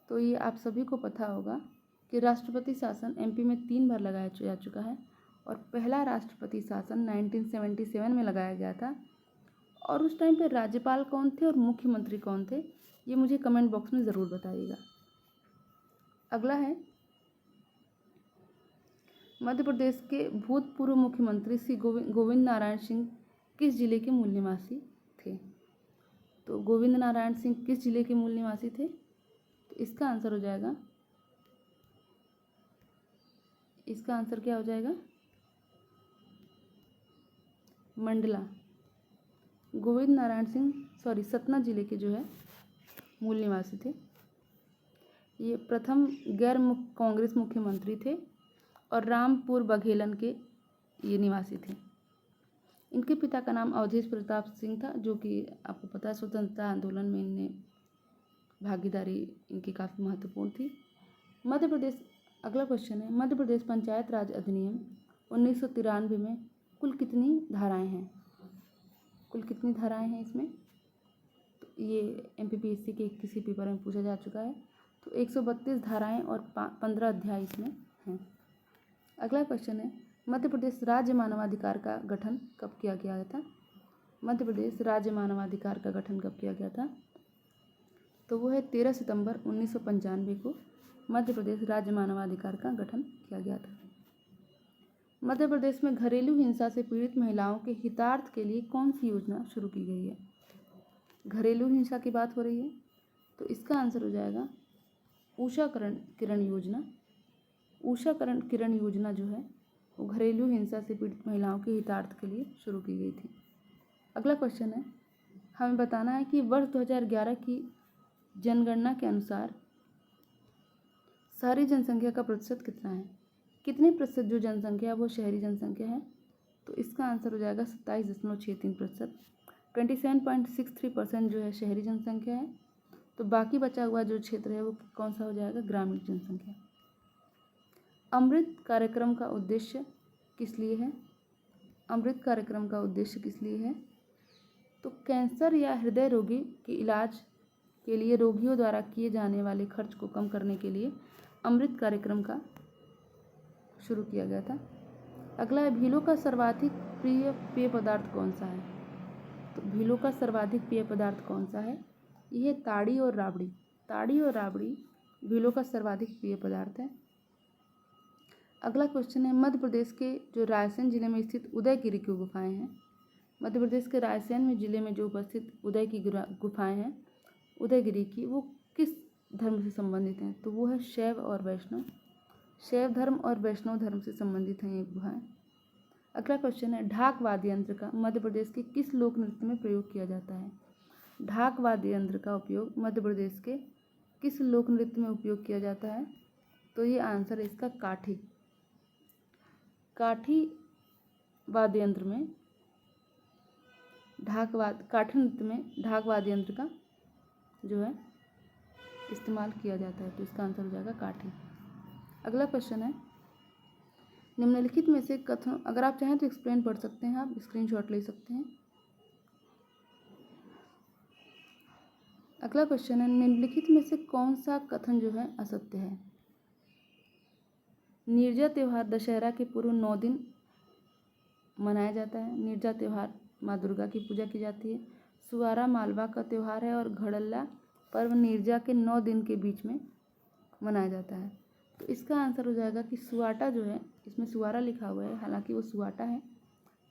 तो ये आप सभी को पता होगा कि राष्ट्रपति शासन एमपी में 3 बार लगाया जा चुका है और पहला राष्ट्रपति शासन 1977 में लगाया गया था। और उस टाइम पे राज्यपाल कौन थे और मुख्यमंत्री कौन थे, ये मुझे कमेंट बॉक्स में ज़रूर बताइएगा। अगला है, मध्य प्रदेश के भूतपूर्व मुख्यमंत्री श्री गोविंद नारायण सिंह किस जिले के मूल निवासी थे? तो गोविंद नारायण सिंह किस जिले के मूल निवासी थे? तो इसका आंसर हो जाएगा, इसका आंसर क्या हो जाएगा? मंडला। गोविंद नारायण सिंह सतना जिले के जो है मूल निवासी थे। ये प्रथम गैर कांग्रेस मुख्यमंत्री थे और रामपुर बघेलन के ये निवासी थे। इनके पिता का नाम अवधेश प्रताप सिंह था, जो कि आपको पता है स्वतंत्रता आंदोलन में इनने भागीदारी इनकी काफ़ी महत्वपूर्ण थी। मध्य प्रदेश, अगला क्वेश्चन है, मध्य प्रदेश पंचायत राज अधिनियम 1993 में कुल कितनी धाराएं हैं? कुल कितनी धाराएं हैं इसमें? तो ये एमपीपीएससी के किसी पेपर में पूछा जा चुका है। तो 132 धाराएं और 15 अध्याय इसमें हैं। अगला क्वेश्चन है, मध्य प्रदेश राज्य मानवाधिकार का गठन कब किया गया था? मध्य प्रदेश राज्य मानवाधिकार का गठन कब किया गया था? तो वो है 13 सितंबर 1995 को मध्य प्रदेश राज्य मानवाधिकार का गठन किया गया था। मध्य प्रदेश में घरेलू हिंसा से पीड़ित महिलाओं के हितार्थ के लिए कौन सी योजना शुरू की गई है? घरेलू हिंसा की बात हो रही है, तो इसका आंसर हो जाएगा ऊषा किरण योजना। ऊषा किरण योजना जो है वो घरेलू हिंसा से पीड़ित महिलाओं के हितार्थ के लिए शुरू की गई थी। अगला क्वेश्चन है, हमें बताना है कि वर्ष 2011 की जनगणना के अनुसार शहरी जनसंख्या का प्रतिशत कितना है? कितने प्रतिशत जो जनसंख्या है वो शहरी जनसंख्या है? तो इसका आंसर हो जाएगा 27.63%। 27.63% जो है शहरी जनसंख्या है। तो बाकी बचा हुआ जो क्षेत्र है वो कौन सा हो जाएगा? ग्रामीण जनसंख्या। अमृत कार्यक्रम का उद्देश्य किस लिए है? अमृत कार्यक्रम का उद्देश्य किस लिए है? तो कैंसर या हृदय रोगी के इलाज के लिए रोगियों द्वारा किए जाने वाले खर्च को कम करने के लिए अमृत कार्यक्रम का शुरू किया गया था। अगला है, भीलों का सर्वाधिक प्रिय पेय पदार्थ कौन सा है? तो भीलों का सर्वाधिक प्रिय पदार्थ कौन सा है? यह ताड़ी और राबड़ी। ताड़ी और राबड़ी भीलों का सर्वाधिक प्रिय पदार्थ है। अगला क्वेश्चन है, मध्य प्रदेश के जो रायसेन जिले में स्थित उदयगिरी की गुफाएं हैं, मध्य प्रदेश के रायसेन में जिले में जो उपस्थित उदय की गुफाएं हैं उदयगिरी की, वो किस धर्म से संबंधित हैं? तो वो है शैव और वैष्णव। शैव धर्म और वैष्णव धर्म से संबंधित हैं ये गुफाएं। अगला क्वेश्चन है, ढाक वाद्य यंत्र का मध्य प्रदेश के किस लोक नृत्य में प्रयोग किया जाता है? ढाक वाद्य यंत्र का उपयोग मध्य प्रदेश के किस लोक नृत्य में उपयोग किया जाता है? तो ये आंसर है इसका काठी। काठी वाद्य यंत्र में काठी नृत्य में ढाक वाद्य यंत्र का जो है इस्तेमाल किया जाता है? तो इसका आंसर हो जाएगा काठी। अगला क्वेश्चन है, निम्नलिखित में से कथन, अगर आप चाहें तो एक्सप्लेन पढ़ सकते हैं, आप स्क्रीनशॉट ले सकते हैं। अगला क्वेश्चन है, निम्नलिखित में से कौन सा कथन जो है असत्य है? निर्जा त्यौहार दशहरा के पूर्व 9 दिन मनाया जाता है। निर्जा त्यौहार माँ दुर्गा की पूजा की जाती है। सुवारा मालवा का त्यौहार है और घड़ल्ला पर्व निर्जा के 9 दिन के बीच में मनाया जाता है। तो इसका आंसर हो जाएगा कि सुवाटा जो है, इसमें सुवारा लिखा हुआ है, हालांकि वो सुवाटा है,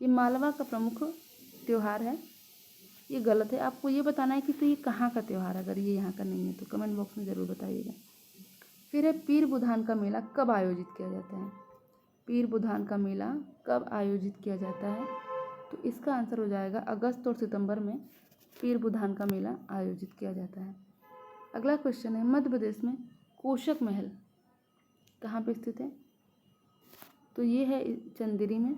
ये मालवा का प्रमुख त्यौहार है। ये गलत है। आपको ये बताना है कि तो ये कहाँ का त्यौहार है, अगर ये यहाँ का नहीं है तो कमेंट बॉक्स में ज़रूर बताइएगा। फिर है, पीर बुधान का मेला कब आयोजित किया जाता है? पीर बुधान का मेला कब आयोजित किया जाता है? तो इसका आंसर हो जाएगा अगस्त और सितंबर में पीर बुधान का मेला आयोजित किया जाता है। अगला क्वेश्चन है, मध्य प्रदेश में कोशक महल कहाँ पे स्थित है? तो ये है चंदेरी में,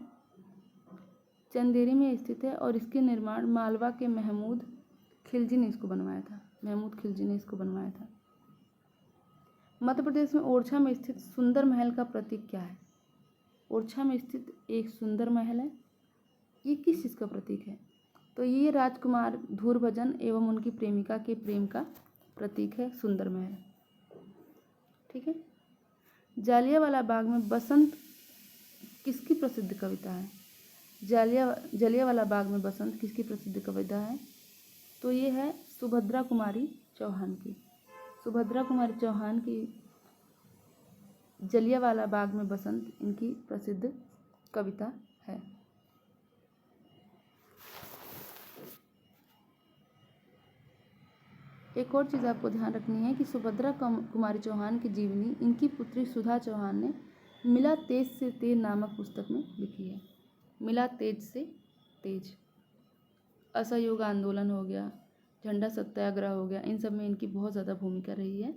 चंदेरी में स्थित है और इसके निर्माण मालवा के महमूद खिलजी ने इसको बनवाया था। महमूद खिलजी ने इसको बनवाया था। मध्य प्रदेश में ओरछा में स्थित सुंदर महल का प्रतीक क्या है? ओरछा में स्थित एक सुंदर महल है, ये किस चीज़ का प्रतीक है? तो ये राजकुमार धूर्वजन एवं उनकी प्रेमिका के प्रेम का प्रतीक है सुंदर महल। ठीक है। जालियांवाला बाग में बसंत किसकी प्रसिद्ध कविता है? जालियांवाला बाग में बसंत किसकी प्रसिद्ध कविता है? तो ये है सुभद्रा कुमारी चौहान की। सुभद्रा कुमारी चौहान की जालियांवाला बाग में बसंत इनकी प्रसिद्ध कविता है। एक और चीज़ आपको ध्यान रखनी है कि सुभद्रा कुमारी चौहान की जीवनी इनकी पुत्री सुधा चौहान ने मिला तेज से तेज नामक पुस्तक में लिखी है। मिला तेज से तेज, असहयोग आंदोलन हो गया, झंडा सत्याग्रह हो गया, इन सब में इनकी बहुत ज़्यादा भूमिका रही है।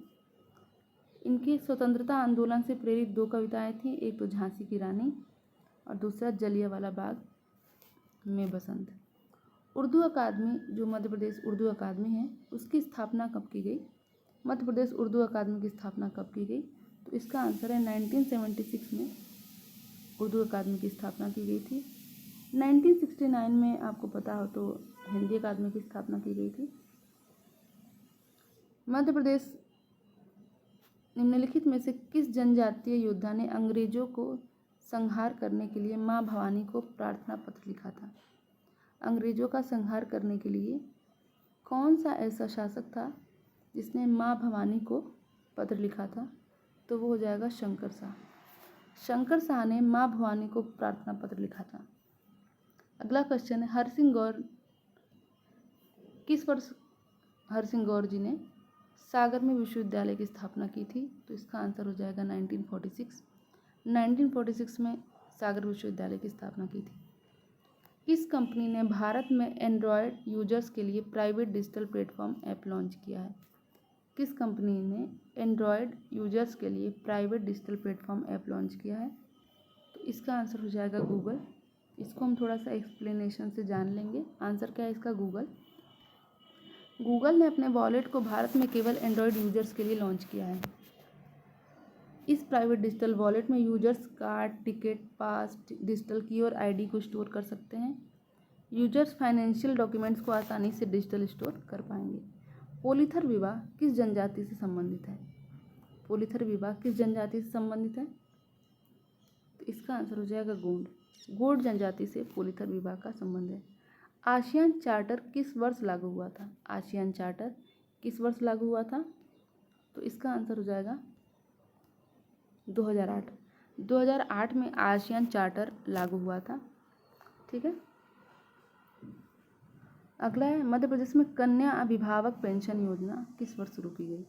इनकी स्वतंत्रता आंदोलन से प्रेरित 2 कविताएं थीं, एक तो झांसी की रानी और दूसरा जालियांवाला बाग में बसंत। उर्दू अकादमी, जो मध्य प्रदेश उर्दू अकादमी है, उसकी स्थापना कब की गई? मध्य प्रदेश उर्दू अकादमी की स्थापना कब की गई? तो इसका आंसर है 1976 में उर्दू अकादमी की स्थापना की गई थी। 1969 में आपको पता हो तो हिंदी अकादमी की स्थापना की गई थी। मध्य प्रदेश, निम्नलिखित में से किस जनजातीय योद्धा ने अंग्रेजों को संहार करने के लिए माँ भवानी को प्रार्थना पत्र लिखा था? अंग्रेजों का संहार करने के लिए कौन सा ऐसा शासक था जिसने माँ भवानी को पत्र लिखा था? तो वो हो जाएगा शंकर शाह। शंकर शाह ने माँ भवानी को प्रार्थना पत्र लिखा था। अगला क्वेश्चन है, हरसिंह गौर किस वर्ष हरसिंह गौर जी ने सागर में विश्वविद्यालय की स्थापना की थी? तो इसका आंसर हो जाएगा 1946। 1946 में सागर विश्वविद्यालय की स्थापना की थी। किस कंपनी ने भारत में एंड्रॉयड यूजर्स के लिए private digital platform app launch किया है? किस कंपनी ने एंड्रॉयड यूजर्स के लिए private digital platform app launch किया है? तो इसका आंसर हो जाएगा गूगल। इसको हम थोड़ा सा एक्सप्लेनेशन से जान लेंगे। आंसर क्या है इसका? गूगल। गूगल ने अपने वॉलेट को भारत में केवल एंड्रॉयड यूजर्स के लिए लॉन्च किया है। इस प्राइवेट डिजिटल वॉलेट में यूजर्स कार्ड, टिकट, पास, डिजिटल की और आईडी को स्टोर कर सकते हैं। यूजर्स फाइनेंशियल डॉक्यूमेंट्स को आसानी से डिजिटल स्टोर कर पाएंगे। पोलीथर विवाह किस जनजाति से संबंधित है? पोलीथर विवाह किस जनजाति से संबंधित है? तो इसका आंसर हो जाएगा गोंड। गोंड जनजाति से पोलीथर विवाह का संबंध है। आसियान चार्टर किस वर्ष लागू हुआ था? आसियान चार्टर किस वर्ष लागू हुआ था? तो इसका आंसर हो जाएगा 2008। 2008 में आसियान चार्टर लागू हुआ था। ठीक है। अगला है, मध्य प्रदेश में कन्या अभिभावक पेंशन योजना किस वर्ष शुरू की गई?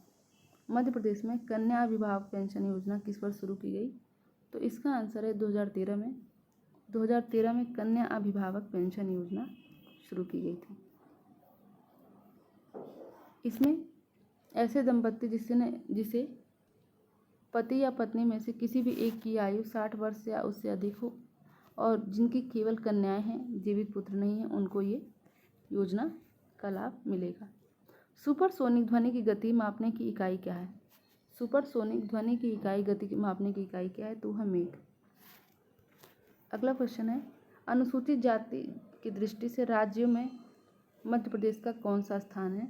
मध्य प्रदेश में कन्या अभिभावक पेंशन योजना किस वर्ष शुरू की गई? तो इसका आंसर है 2013 में। 2013 में कन्या अभिभावक पेंशन योजना शुरू की गई थी। इसमें ऐसे दंपत्ति जिसे पति या पत्नी में से किसी भी एक की आयु 60 वर्ष या उससे अधिक हो और जिनकी केवल कन्याएं हैं, जीवित पुत्र नहीं हैं, उनको ये योजना का लाभ मिलेगा। सुपरसोनिक ध्वनि की गति मापने की इकाई क्या है? सुपरसोनिक ध्वनि की इकाई गति मापने की इकाई क्या है? तो है मेघ। अगला क्वेश्चन है, अनुसूचित जाति की दृष्टि से राज्यों में मध्य प्रदेश का कौन सा स्थान है?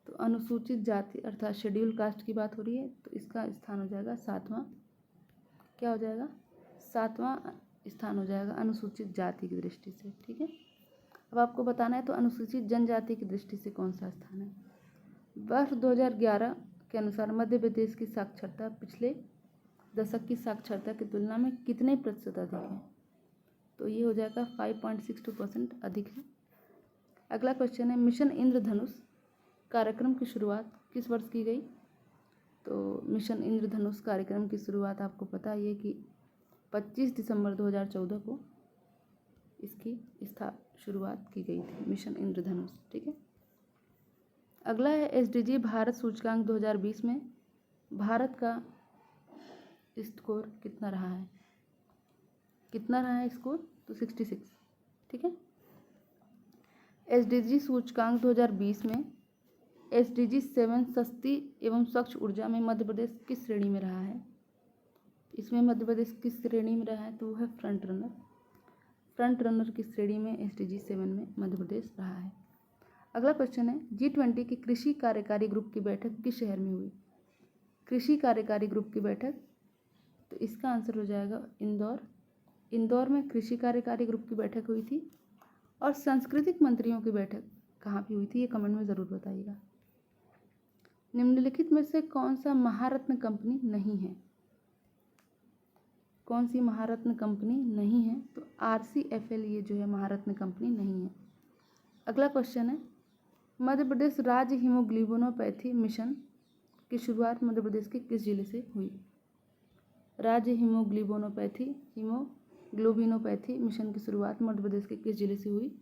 तो अनुसूचित जाति अर्थात शेड्यूल कास्ट की बात हो रही है, तो इसका स्थान हो जाएगा 7वां। क्या हो जाएगा? 7वां स्थान हो जाएगा अनुसूचित जाति की दृष्टि से। ठीक है, अब आपको बताना है तो अनुसूचित जनजाति की दृष्टि से कौन सा स्थान है? वर्ष 2011 के अनुसार मध्य प्रदेश की साक्षरता पिछले दशक की साक्षरता की तुलना में कितने प्रतिशत अधिक है? तो ये हो जाएगा 5.62% अधिक है। अगला क्वेश्चन है, मिशन इंद्रधनुष कार्यक्रम की शुरुआत किस वर्ष की गई? तो मिशन इंद्रधनुष कार्यक्रम की शुरुआत आपको पता है कि 25 दिसंबर 2014 को इसकी शुरुआत की गई थी, मिशन इंद्रधनुष। ठीक है, अगला है एसडीजी भारत सूचकांक 2020 में भारत का स्कोर कितना रहा है? कितना रहा है स्कोर? तो 66। ठीक है, एसडीजी सूचकांक 2020 में एसडीजी 7 सस्ती एवं स्वच्छ ऊर्जा में मध्य प्रदेश किस श्रेणी में रहा है? इसमें मध्य प्रदेश किस श्रेणी में रहा है? तो वो है फ्रंट रनर। फ्रंट रनर की श्रेणी में एसडीजी 7 में मध्य प्रदेश रहा है। अगला क्वेश्चन है, G20 की कृषि कार्यकारी ग्रुप की बैठक किस शहर में हुई? कृषि कार्यकारी ग्रुप की बैठक, तो इसका आंसर हो जाएगा इंदौर। इंदौर में कृषि कार्यकारी ग्रुप की बैठक हुई थी। और सांस्कृतिक मंत्रियों की बैठक कहाँ पे हुई थी? ये कमेंट में ज़रूर बताइएगा। निम्नलिखित में से कौन सा महारत्न कंपनी नहीं है? कौन सी महारत्न कंपनी नहीं है? तो RCFL ये जो है महारत्न कंपनी नहीं है। अगला क्वेश्चन है, मध्य प्रदेश राज्य हीमोग्लोबिनोपैथी मिशन की शुरुआत मध्य प्रदेश के किस जिले से हुई? राज्य हीमोग्लोबिनोपैथी मिशन की शुरुआत मध्य प्रदेश के किस जिले से हुई?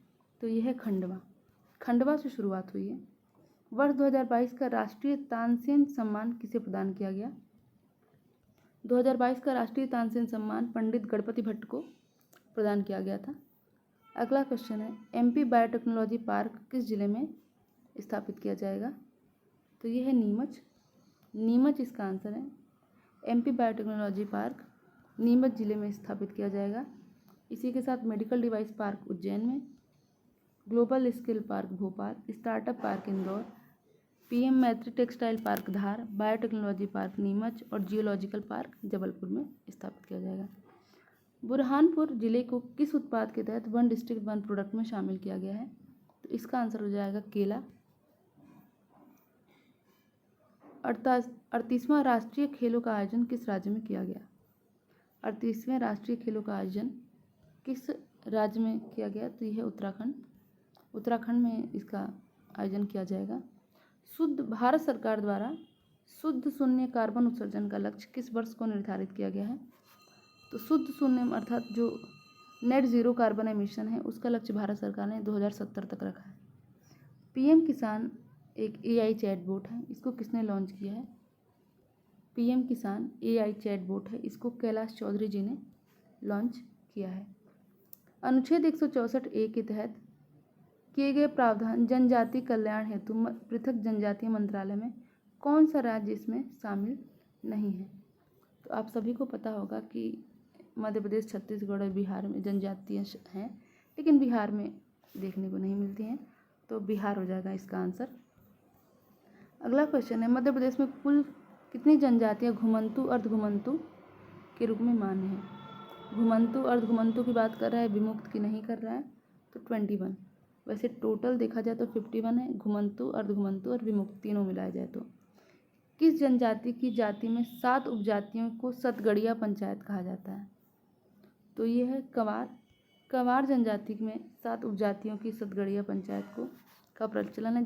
तो यह है खंडवा। खंडवा से शुरुआत हुई है। वर्ष 2022 का राष्ट्रीय तानसेन सम्मान किसे प्रदान किया गया? 2022 का राष्ट्रीय तानसेन सम्मान पंडित गणपति भट्ट को प्रदान किया गया था। अगला क्वेश्चन है, MP बायोटेक्नोलॉजी पार्क किस जिले में स्थापित किया जाएगा? तो यह है नीमच। नीमच इसका आंसर है। MP बायोटेक्नोलॉजी पार्क नीमच जिले में स्थापित किया जाएगा। इसी के साथ मेडिकल डिवाइस पार्क उज्जैन में, global skill park Bhopal, startup park Indore, PM मैत्री टेक्सटाइल पार्क धार, बायोटेक्नोलॉजी पार्क नीमच और जियोलॉजिकल पार्क जबलपुर में स्थापित किया जाएगा। बुरहानपुर जिले को किस उत्पाद के तहत 1 डिस्ट्रिक्ट 1 प्रोडक्ट में शामिल किया गया है? तो इसका आंसर हो जाएगा केला। 38वां राष्ट्रीय खेलों का आयोजन किस राज्य में किया गया? 38वें राष्ट्रीय खेलों का आयोजन किस राज्य में किया गया? तो यह है उत्तराखंड। उत्तराखंड में इसका आयोजन किया जाएगा। भारत सरकार द्वारा शुद्ध शून्य कार्बन उत्सर्जन का लक्ष्य किस वर्ष को निर्धारित किया गया है? तो शुद्ध शून्य अर्थात जो नेट ज़ीरो कार्बन एमिशन है उसका लक्ष्य भारत सरकार ने 2070 तक रखा है। PM किसान एक AI चैटबोट है, इसको किसने लॉन्च किया है? PM किसान AI चैटबोट है, इसको कैलाश चौधरी जी ने लॉन्च किया है। अनुच्छेद 164A के तहत किए गए प्रावधान जनजाति कल्याण हेतु पृथक जनजातीय मंत्रालय में कौन सा राज्य इसमें शामिल नहीं है? तो आप सभी को पता होगा कि मध्य प्रदेश, छत्तीसगढ़ और बिहार में जनजातियाँ हैं, लेकिन बिहार में देखने को नहीं मिलती हैं, तो बिहार हो जाएगा इसका आंसर। अगला क्वेश्चन है, मध्य प्रदेश में कुल कितनी जनजातियाँ घुमंतू अर्धघुमंतू के रूप में मान्य हैं? घुमंतू अर्धघुमंतू की बात कर रहा है, विमुक्त की नहीं कर रहा है, तो 21। वैसे टोटल देखा जाए तो 51 है, घुमंतू अर्धघुमंतू और विमुक्त तीनों मिलाया जाए तो। किस जनजाति की जाति में 7 उपजातियों को सतगड़िया पंचायत कहा जाता है? तो ये है कंवार। कंवार जनजाति में 7 उपजातियों की सतगड़िया पंचायत का प्रचलन है,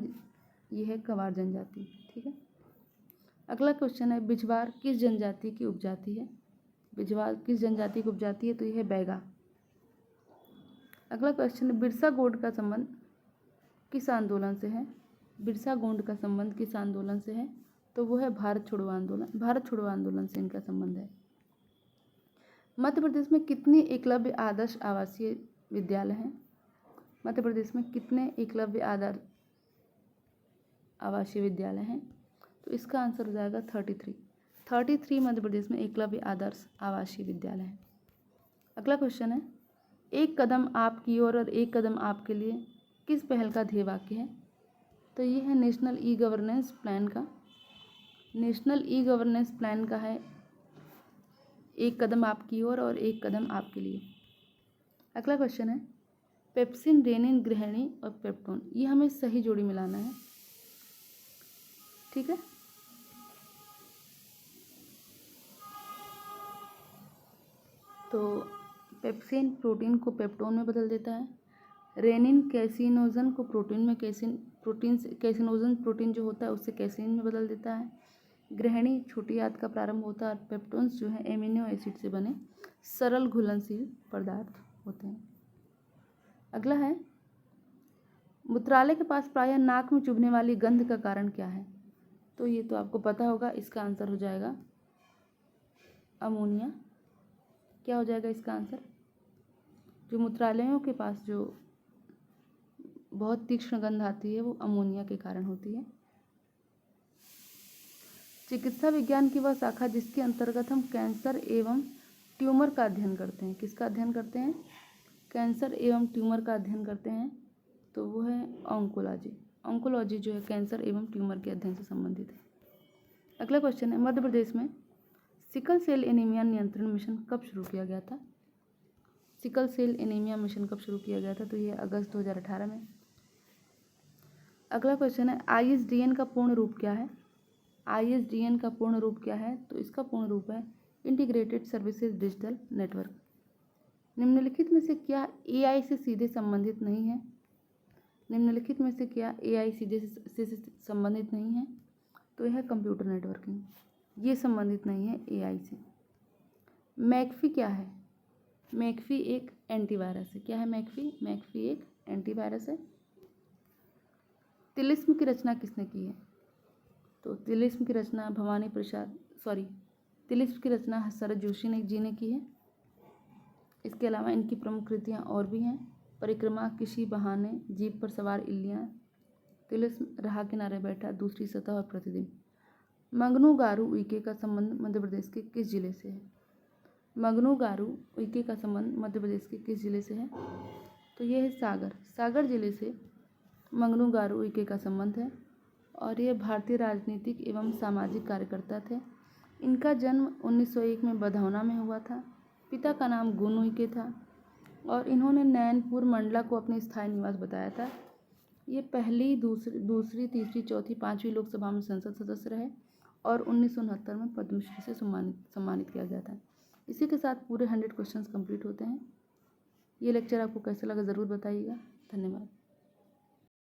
ये है कंवार जनजाति। ठीक है, अगला क्वेश्चन है, बिझवार किस जनजाति की उपजाति है? बिझवार किस जनजाति की उपजाति है? तो यह है बैगा। अगला क्वेश्चन है, बिरसा गोंड का संबंध किस आंदोलन से है? बिरसा गोंड का संबंध किस आंदोलन से है? तो वो है भारत छोड़ो आंदोलन। भारत छोड़ो आंदोलन से इनका संबंध है। मध्य प्रदेश में कितने एकलव्य आदर्श आवासीय विद्यालय हैं? मध्य प्रदेश में कितने एकलव्य आवासीय विद्यालय हैं? तो इसका आंसर हो जाएगा 33 मध्य प्रदेश में एकलव्य आदर्श आवासीय विद्यालय है। अगला क्वेश्चन है, एक कदम आपकी ओर और एक कदम आपके लिए किस पहल का ध्येय वाक्य है? तो ये है नेशनल ई गवर्नेंस प्लान का। नेशनल ई गवर्नेंस प्लान का है एक कदम आपकी ओर और एक कदम आपके लिए। अगला क्वेश्चन है, पेप्सिन, रेनिन, गृहिणी और पेप्टोन, ये हमें सही जोड़ी मिलाना है। ठीक है, तो पेप्सिन प्रोटीन को पेप्टोन में बदल देता है। रेनिन कैसिनोजन को प्रोटीन में कैसिनोजन प्रोटीन जो होता है उससे कैसीन में बदल देता है। गृहिणी छोटी आंत का प्रारंभ होता है और पेप्टोन्स जो है एमिनो एसिड से बने सरल घुलनशील पदार्थ होते हैं। अगला है, मूत्रालय के पास प्रायः नाक में चुभने वाली गंध का कारण क्या है? तो ये तो आपको पता होगा, इसका आंसर हो जाएगा अमोनिया। क्या हो जाएगा इसका आंसर? जो मूत्रालयों के पास जो बहुत तीक्ष्ण गंध आती है वो अमोनिया के कारण होती है। चिकित्सा विज्ञान की वह शाखा जिसके अंतर्गत हम कैंसर एवं ट्यूमर का अध्ययन करते हैं, किसका अध्ययन करते हैं? कैंसर एवं ट्यूमर का अध्ययन करते हैं, तो वो है ऑन्कोलॉजी। ऑन्कोलॉजी जो है कैंसर एवं ट्यूमर के अध्ययन से संबंधित है। अगला क्वेश्चन है, मध्य प्रदेश में सिकल सेल एनीमिया नियंत्रण मिशन कब शुरू किया गया था? सिकल सेल एनीमिया मिशन कब शुरू किया गया था? तो ये अगस्त 2018 में। अगला क्वेश्चन है, ISDN का पूर्ण रूप क्या है? ISDN का पूर्ण रूप क्या है? तो इसका पूर्ण रूप है इंटीग्रेटेड सर्विसेज डिजिटल नेटवर्क। निम्नलिखित में से क्या AI से सीधे संबंधित नहीं है? निम्नलिखित में से क्या AI सीधे से संबंधित नहीं है? तो यह कंप्यूटर नेटवर्किंग, ये संबंधित नहीं है AI से। मैकफी क्या है? मैकफी एक एंटीवायरस है। क्या है मैकफी? मैकफी एक एंटीवायरस है। तिलिस्म की रचना किसने की है? तो तिलिस्म की रचना तिलिस्म की रचना शरद जोशी जी ने की है। इसके अलावा इनकी प्रमुख कृतियाँ और भी हैं, परिक्रमा, किसी बहाने, जीप पर सवार इल्लियाँ, तिलिस्म, राह किनारे बैठा, दूसरी सतह और प्रतिदिन। मंगनू गारू उइके का संबंध मध्य प्रदेश के किस जिले से है? मंगनू गारू उइके का संबंध मध्य प्रदेश के किस जिले से है? तो ये है सागर जिले से मंगनू गारू उइके का संबंध है और ये भारतीय राजनीतिक एवं सामाजिक कार्यकर्ता थे। इनका जन्म 1901 में बधौना में हुआ था। पिता का नाम गुन उइके था और इन्होंने नैनपुर मंडला को अपनी स्थायी निवास बताया था। ये पहली, दूसरी, तीसरी, चौथी, 5वीं लोकसभा में संसद सदस्य रहे और 1969 में पद्मश्री से सम्मानित किया गया था। इसी के साथ पूरे 100 क्वेश्चंस कंप्लीट होते हैं। ये लेक्चर आपको कैसा लगा ज़रूर बताइएगा। धन्यवाद।